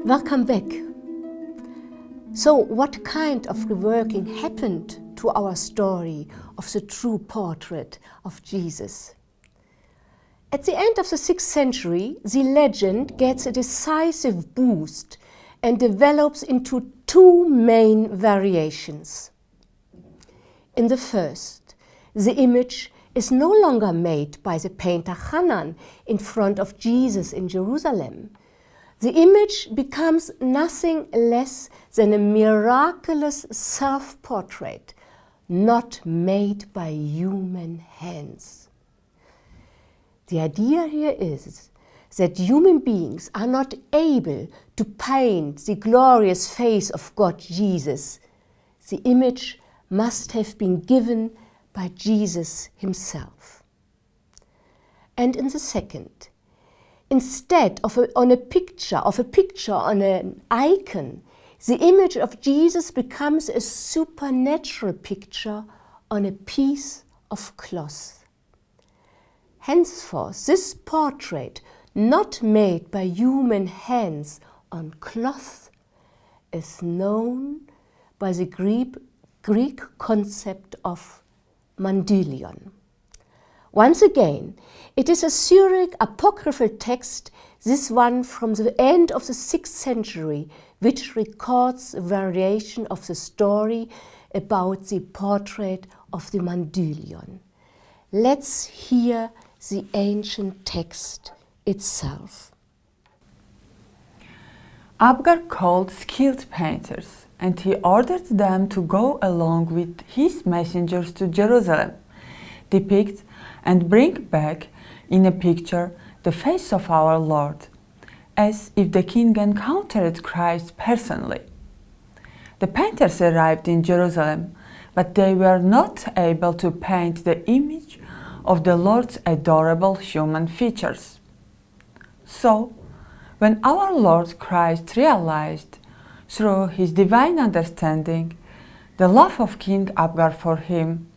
Welcome back. So, what kind of reworking happened to our story of the true portrait of Jesus? At the end of the 6th century, the legend gets a decisive boost and develops into two main variations. In the first, the image is no longer made by the painter Hannan in front of Jesus in Jerusalem. The image becomes nothing less than a miraculous self-portrait, not made by human hands. The idea here is that human beings are not able to paint the glorious face of God Jesus. The image must have been given by Jesus himself. And in the second, instead of a picture on an icon, the image of Jesus becomes a supernatural picture on a piece of cloth. Henceforth, this portrait, not made by human hands on cloth, is known by the Greek concept of Mandylion. Once again, it is a Syriac apocryphal text, this one from the end of the 6th century, which records a variation of the story about the portrait of the Mandylion. Let's hear the ancient text itself. Abgar called skilled painters, and he ordered them to go along with his messengers to Jerusalem, depict and bring back in a picture the face of our Lord, as if the king encountered Christ personally. The painters arrived in Jerusalem, but they were not able to paint the image of the Lord's adorable human features. So, when our Lord Christ realized, through his divine understanding, the love of King Abgar for him,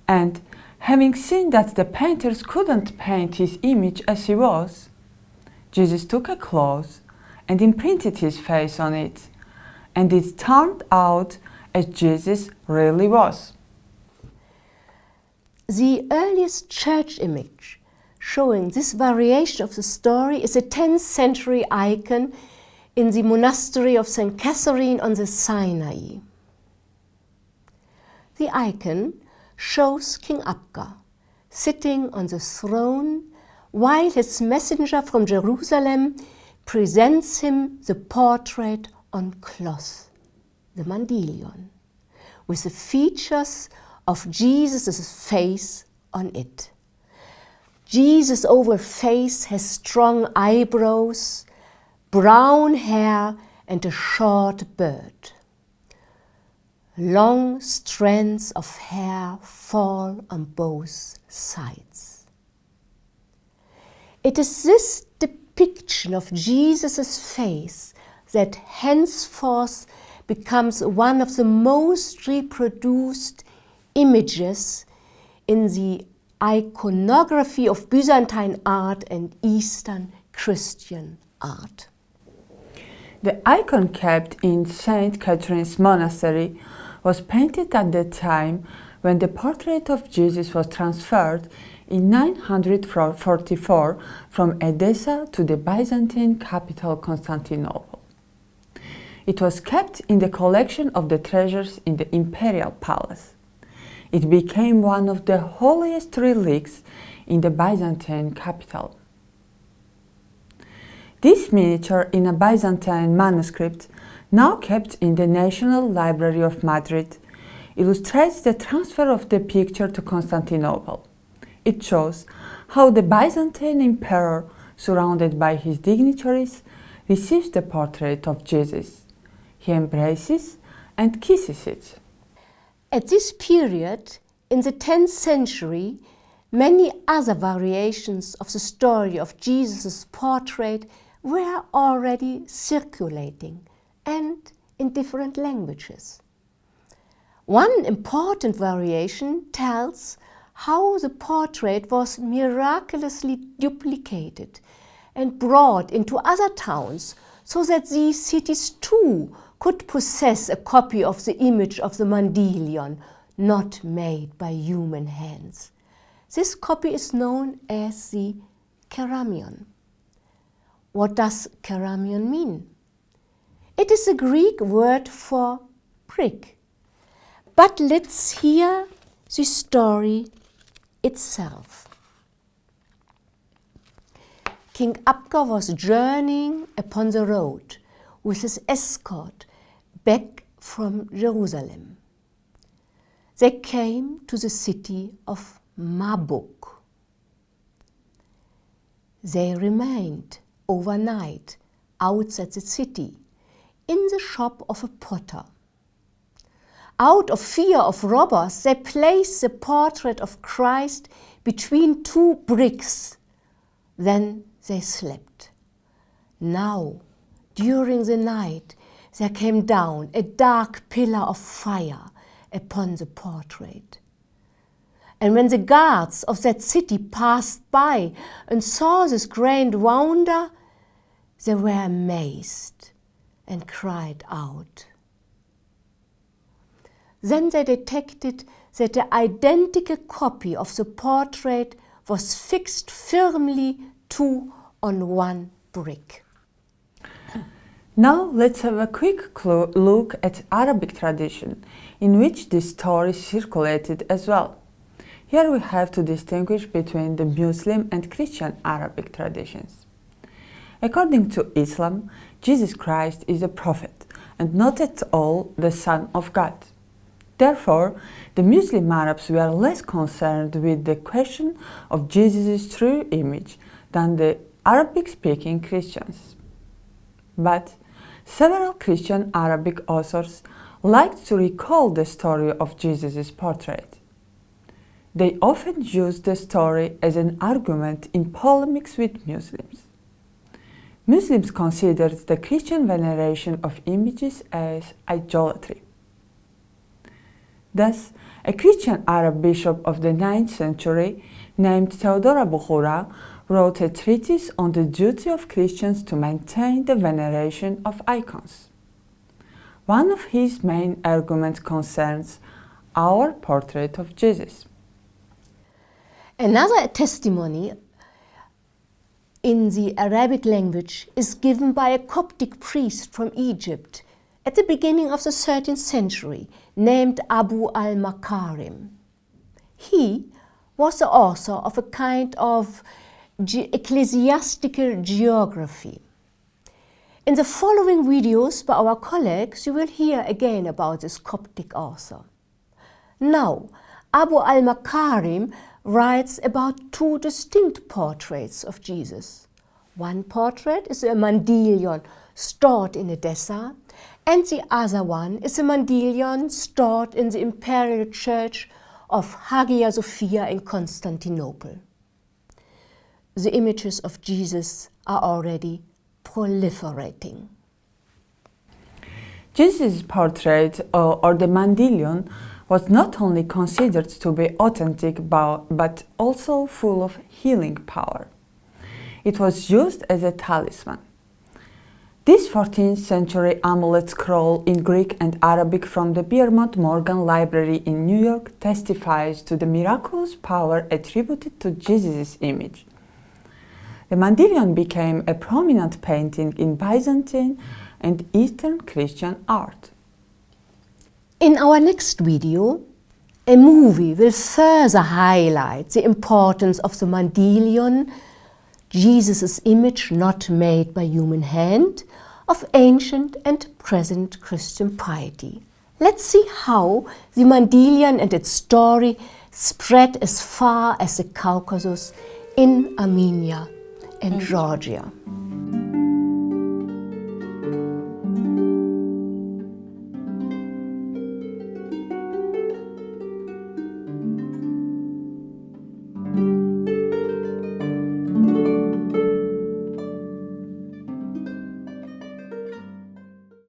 and having seen that the painters couldn't paint his image as he was, Jesus took a cloth and imprinted his face on it, and it turned out as Jesus really was. The earliest church image showing this variation of the story is a 10th century icon in the monastery of St. Catherine on the Sinai. The icon shows King Abgar sitting on the throne while his messenger from Jerusalem presents him the portrait on cloth, the Mandylion, with the features of Jesus' face on it. Jesus' oval face has strong eyebrows, brown hair and a short beard. Long strands of hair fall on both sides. It is this depiction of Jesus' face that henceforth becomes one of the most reproduced images in the iconography of Byzantine art and Eastern Christian art. The icon kept in St. Catherine's monastery was painted at the time when the portrait of Jesus was transferred in 944 from Edessa to the Byzantine capital Constantinople. It was kept in the collection of the treasures in the imperial palace. It became one of the holiest relics in the Byzantine capital. This miniature in a Byzantine manuscript, now kept in the National Library of Madrid, illustrates the transfer of the picture to Constantinople. It shows how the Byzantine emperor, surrounded by his dignitaries, receives the portrait of Jesus. He embraces and kisses it. At this period, in the 10th century, many other variations of the story of Jesus' portrait were already circulating and in different languages. One important variation tells how the portrait was miraculously duplicated and brought into other towns so that these cities too could possess a copy of the image of the Mandylion, not made by human hands. This copy is known as the keramion. What does keramion mean? It is a Greek word for brick. But let's hear the story itself. King Abgar was journeying upon the road with his escort back from Jerusalem. They came to the city of Mabuk. They remained overnight outside the city in the shop of a potter. Out of fear of robbers, they placed the portrait of Christ between two bricks. Then they slept. Now, during the night, there came down a dark pillar of fire upon the portrait. And when the guards of that city passed by and saw this grand wonder, they were amazed and cried out. Then they detected that the identical copy of the portrait was fixed firmly two on one brick. Now let's have a quick look at Arabic tradition, in which this story circulated as well. Here we have to distinguish between the Muslim and Christian Arabic traditions. According to Islam, Jesus Christ is a prophet and not at all the Son of God. Therefore, the Muslim Arabs were less concerned with the question of Jesus' true image than the Arabic-speaking Christians. But several Christian Arabic authors liked to recall the story of Jesus' portrait. They often used the story as an argument in polemics with Muslims. Muslims considered the Christian veneration of images as idolatry. Thus, a Christian Arab bishop of the 9th century named Theodora Bukhura wrote a treatise on the duty of Christians to maintain the veneration of icons. One of his main arguments concerns our portrait of Jesus. Another testimony in the Arabic language is given by a Coptic priest from Egypt at the beginning of the 13th century named Abu al-Makarim. He was the author of a kind of ecclesiastical geography. In the following videos by our colleagues, you will hear again about this Coptic author. Now, Abu al-Makarim writes about two distinct portraits of Jesus. One portrait is a Mandylion stored in Edessa, and the other one is a Mandylion stored in the Imperial Church of Hagia Sophia in Constantinople. The images of Jesus are already proliferating. Jesus' portrait, or the Mandylion, was not only considered to be authentic but also full of healing power. It was used as a talisman. This 14th century amulet scroll in Greek and Arabic from the Piermont Morgan Library in New York testifies to the miraculous power attributed to Jesus' image. The Mandylion became a prominent painting in Byzantine and Eastern Christian art. In our next video, a movie will further highlight the importance of the Mandylion, Jesus' image not made by human hand, of ancient and present Christian piety. Let's see how the Mandylion and its story spread as far as the Caucasus in Armenia and Georgia.